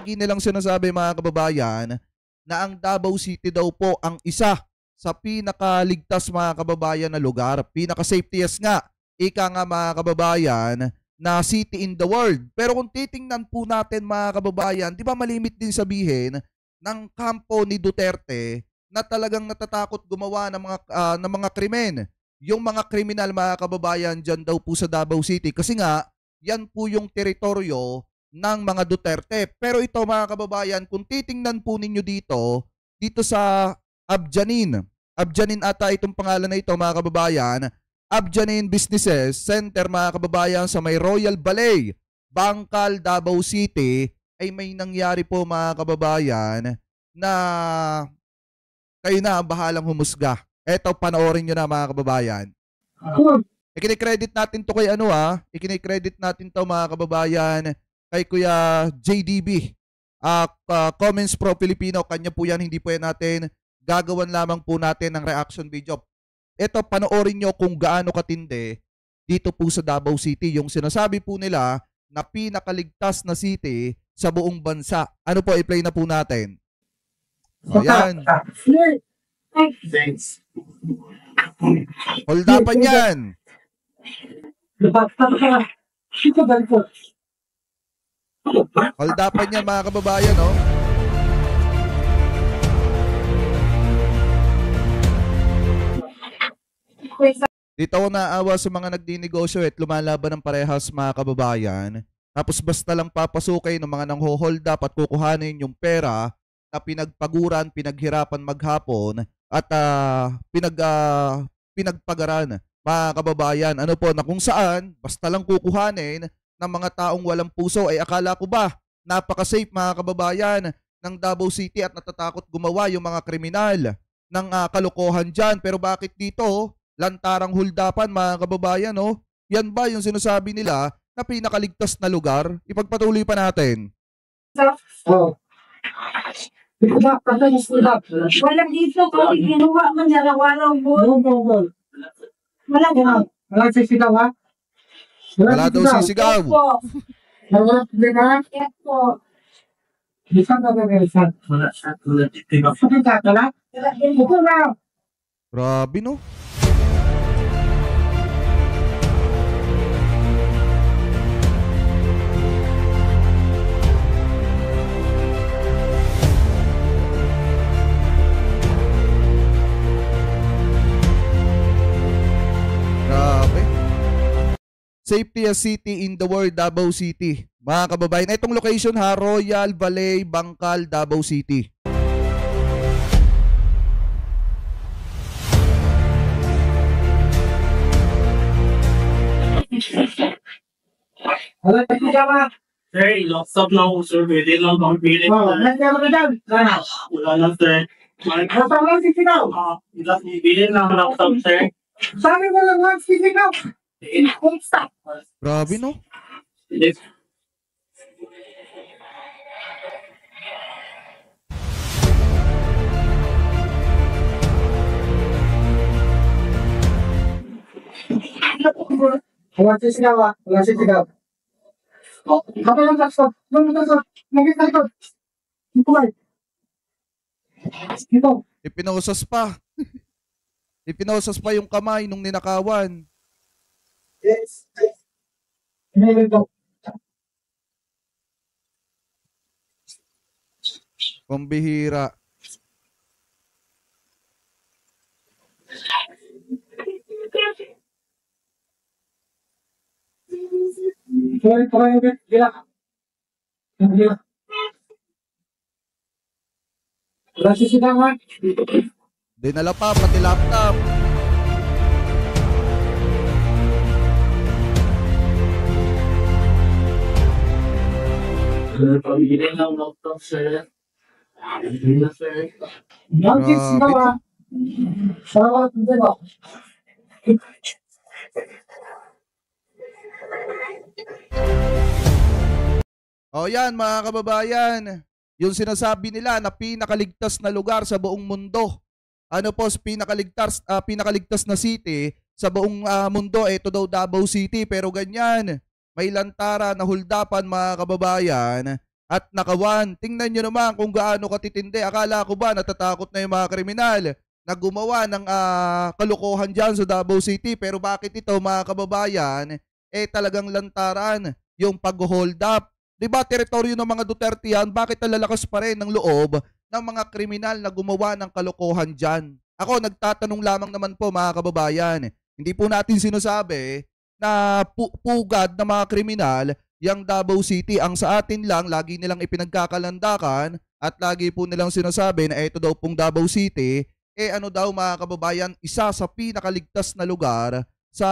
lagi nilang sinasabi mga kababayan na ang Davao City daw po ang isa sa pinakaligtas mga kababayan na lugar, pinaka-safetiest nga, ika nga mga kababayan, na city in the world. Pero kung titingnan po natin mga kababayan, di ba malimit din sabihin ng kampo ni Duterte na talagang natatakot gumawa ng mga krimen. Yung mga kriminal mga kababayan dyan daw po sa Davao City kasi nga yan po yung teritoryo ng mga Duterte. Pero ito mga kababayan, kung titingnan po ninyo dito sa Abjanin ata itong pangalan na ito mga kababayan, Abjanin Businesses Center mga kababayan sa may Royal Balay, Bangkal, Davao City, ay may nangyari po mga kababayan na kayo na ang bahalang humusga. Eto, panoorin nyo na mga kababayan. Ikinikredit natin to kay ikinikredit natin to mga kababayan kay Kuya JDB. Comments Pro Filipino, kanya po yan, hindi po yan natin. Gagawan lamang po natin ng reaction video. Ito, panoorin nyo kung gaano katindi dito po sa Davao City. Yung sinasabi po nila na pinakaligtas na city sa buong bansa. Ano po, i-play na po natin. O yan. Thanks. Holdapan yan. Holdapan yan mga kababayan, no? Dito ako naawa sa mga nagdinegosyo at lumalaban ng parehas mga kababayan. Tapos basta lang papasukin ng mga nangho-hold up at kukuhanin yung pera na pinagpaguran, pinaghirapan maghapon at pinagpagaran mga kababayan. Ano po, na kung saan basta lang kukuhanin ng mga taong walang puso. Ay akala ko ba napaka-safe mga kababayan ng Davao City at natatakot gumawa yung mga kriminal ng kalokohan dyan. Pero bakit dito lantarang huldapan mga kababayan, no? Yan ba yung sinasabi nila na pinakaligtas na lugar? Ipagpatuloy pa natin. Walang dito ko, ginawa mo niya na walang mo. Wala ka. Wala sisigaw, ha? Wala daw sisigaw. Wala sisigaw. Ito. Bisan na gagawin. Wala sisigaw. Sakit ka tala? Ito na. Grabe, no? Safetiest city in the world, Davao City. Mga kababayan, itong location ha, Royal Balay, Bangkal, Davao City. Wala sisigaw. Sir, lock-up na ako, sir. Pwede lang bang pilit, sir? Nandiyan ka dyan. Wala na, sir. Basta lang sisigaw. Bilhin lang lock-up, sir. Sabi mo lang sisigaw. Stop. Grabe, no? Yes. Wala sisigaw, ha? Wala sisigaw. Kapag lang stop. Nagkita ito. Ito ba? Ito. Ipinosas pa. Ipinosas pa yung kamay nung ninakawan. Yes. Ito. Pambihira. Wala sisigaw, ha? Dinala pa, pati laptop. Bilhin lang lock-up, sir. Bilhin na, sir. Wala sisigaw, ha? Salamat din ako. O yan mga kababayan, yung sinasabi nila na pinakaligtas na lugar sa buong mundo. Ano po, pinakaligtas na city sa buong mundo, ito daw Davao City. Pero ganyan, may lantara na huldapan mga kababayan at nakawan. Tingnan nyo naman kung gaano katitindi. Akala ko ba natatakot na yung mga kriminal na gumawa ng kalokohan dyan sa Davao City. Pero bakit ito mga kababayan, talagang lantaran yung pag-hold up. Diba teritoryo ng mga Duterte yan, bakit nalalakas pa rin ng loob ng mga kriminal na gumawa ng kalokohan dyan? Ako nagtatanong lamang naman po mga kababayan, hindi po natin sinasabi na pugad ng mga kriminal yung Davao City. Ang sa atin lang, lagi nilang ipinagkakalandakan at lagi po nilang sinasabi na ito daw pong Davao City, ano daw mga kababayan, isa sa pinakaligtas na lugar sa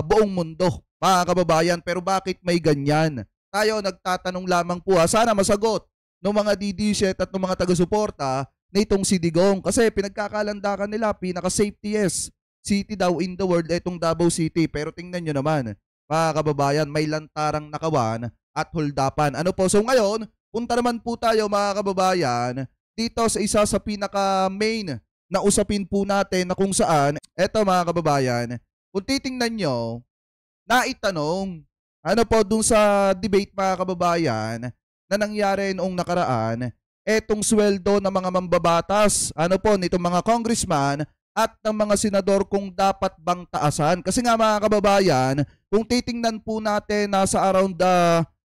buong mundo, mga kababayan. Pero bakit may ganyan? Tayo nagtatanong lamang po, sana masagot ng mga DD-set at ng mga taga-suporta nitong si Digong. Kasi pinagkakalandakan nila, pinaka-safetiest city daw in the world itong Davao City. Pero tingnan nyo naman, mga kababayan, may lantarang nakawan at holdapan. Ano po? So ngayon, punta naman po tayo mga kababayan dito sa isa sa pinaka-main na usapin po natin na kung saan, eto mga kababayan, kung titingnan nyo, naitanong, ano po dun sa debate mga kababayan na nangyari noong nakaraan, etong sweldo ng mga mambabatas, ano po, nitong mga congressman at ng mga senador kung dapat bang taasan. Kasi nga mga kababayan, kung titingnan po natin, nasa around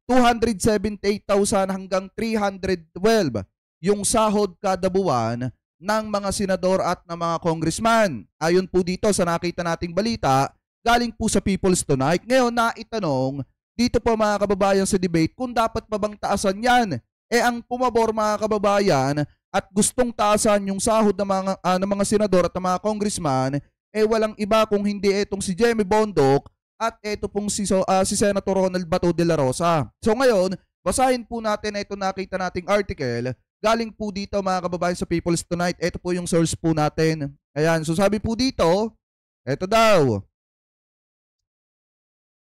278,000 hanggang 312 yung sahod kada buwan ng mga senador at ng mga congressman. Ayon po dito sa nakita nating balita, galing po sa People's Tonight. Ngayon, naitanong dito po mga kababayan sa debate kung dapat pa bang taasan yan. Ang pumabor mga kababayan at gustong taasan yung sahod ng mga senador at ng mga congressman, walang iba kung hindi itong si Jemmy Bondoc at ito pong si Senator Ronald Bato de la Rosa. So ngayon, basahin po natin ito nakita nating article. Galing po dito mga kababayan sa People's Tonight. Ito po yung source po natin. Ayan, so sabi po dito, ito daw.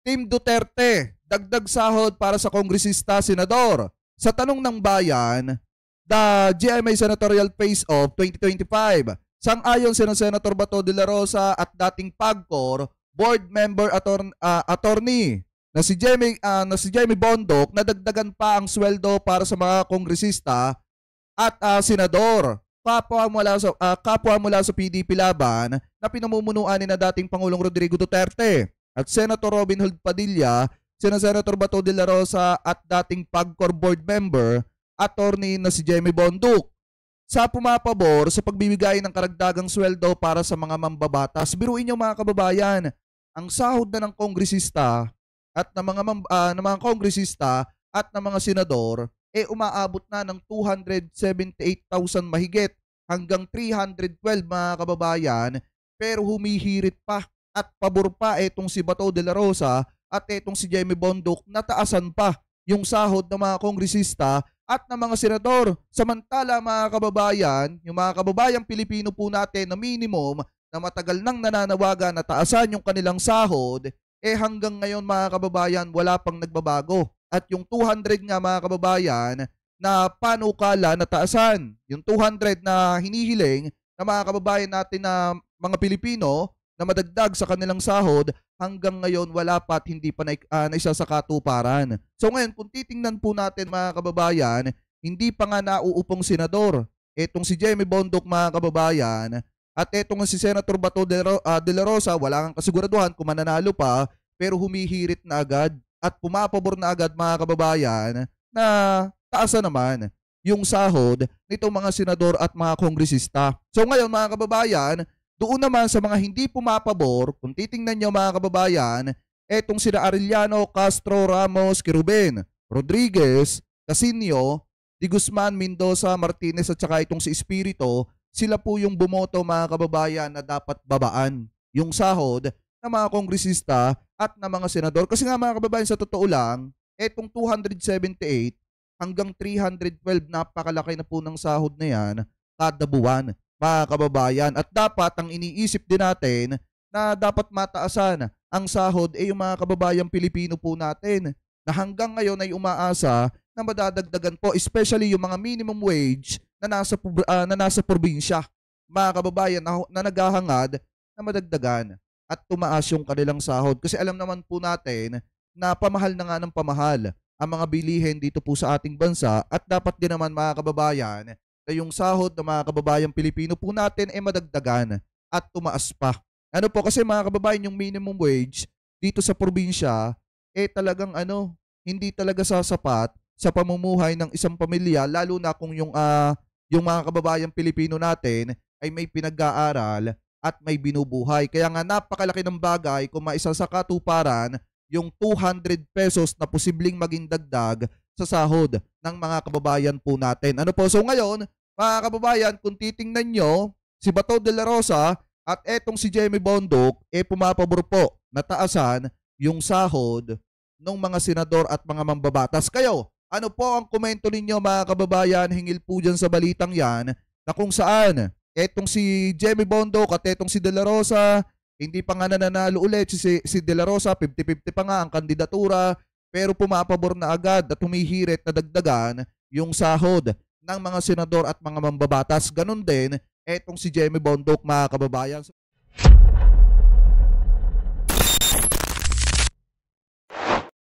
Team Duterte, dagdag sahod para sa kongresista, senador. Sa tanong ng bayan, the GMA Senatorial Face-Off 2025, sang-ayon si Senator Bato de la Rosa at dating PAGCOR board member attorney na si Jemmy Bondoc na dagdagan pa ang sweldo para sa mga kongresista at senador. Kapwa mula sa PDP laban na pinamumunuan ni na dating Pangulong Rodrigo Duterte at Senator Robin Hood Padilla, Senator Bato de la Rosa at dating PAGCOR board member, attorney na si Jemmy Bondoc, sa pumapabor sa pagbibigay ng karagdagang sweldo para sa mga mambabatas. Biruin niyo mga kababayan, ang sahod na ng kongresista at ng mga kongresista at ng mga senador umaabot na ng 278,000 mahigit hanggang 312 mga kababayan, pero humihirit pa at pabor pa itong si Bato de la Rosa at itong si Jemmy Bondoc na taasan pa yung sahod ng mga kongresista at ng mga senador. Samantala mga kababayan, yung mga kababayang Pilipino po natin na minimum na matagal nang nananawagan na taasan yung kanilang sahod, hanggang ngayon mga kababayan wala pang nagbabago. At yung 200 nga mga kababayan na panukala na taasan, yung 200 na hinihiling na mga kababayan natin na mga Pilipino na madagdag sa kanilang sahod, hanggang ngayon wala pa at hindi pa naisa sa katuparan. So ngayon kung titingnan po natin mga kababayan, hindi pa nga nauupong senador etong si Jemmy Bondoc mga kababayan, at etong si Senator Bato de la Rosa, wala kang kasiguraduhan kung mananalo pa, pero humihirit na agad at pumapabor na agad mga kababayan na taasan naman yung sahod nitong mga senador at mga kongresista. So ngayon mga kababayan, doon naman sa mga hindi pumapabor, kung titingnan nyo mga kababayan, etong sina Arellano, Castro, Ramos, Quirubin, Rodriguez, Casinio, Di Guzman, Mendoza, Martinez at saka itong si Espirito, sila po yung bumoto mga kababayan na dapat babaan yung sahod ng mga kongresista at ng mga senador. Kasi nga mga kababayan, sa totoo lang, etong 278 hanggang 312, napakalaki na po ng sahod na yan kada buwan mga kababayan. At dapat ang iniisip din natin na dapat mataasan ang sahod yung mga kababayang Pilipino po natin na hanggang ngayon ay umaasa na madadagdagan po, especially yung mga minimum wage na nasa probinsya mga kababayan na naghahangad na madagdagan at tumaas yung kanilang sahod. Kasi alam naman po natin na pamahal na nga ng pamahal ang mga bilihin dito po sa ating bansa at dapat din naman mga kababayan na yung sahod ng mga kababayang Pilipino po natin ay madagdagan at tumaas pa. Ano po kasi mga kababayan, yung minimum wage dito sa probinsya talagang hindi talaga sasapat sa pamumuhay ng isang pamilya, lalo na kung yung mga kababayang Pilipino natin ay may pinag-aaral at may binubuhay. Kaya nga napakalaki ng bagay kung maisa sa katuparan yung 200 pesos na posibleng maging dagdag sa sahod ng mga kababayan po natin. Ano po? So ngayon, mga kababayan, kung titingnan nyo, si Bato de la Rosa at etong si Jamie Bondoc, pumapabor po na taasan yung sahod ng mga senador at mga mambabatas. Kayo, ano po ang komento ninyo mga kababayan hinggil po dyan sa balitang yan na kung saan etong si Jamie Bondoc at etong si De La Rosa, hindi pa nga nananalo ulit si De La Rosa, 50-50 pa nga ang kandidatura, pero pumapabor na agad at humihirit na dagdagan yung sahod ng mga senador at mga mambabatas. Ganon din etong si Jamie Bondoc mga kababayan.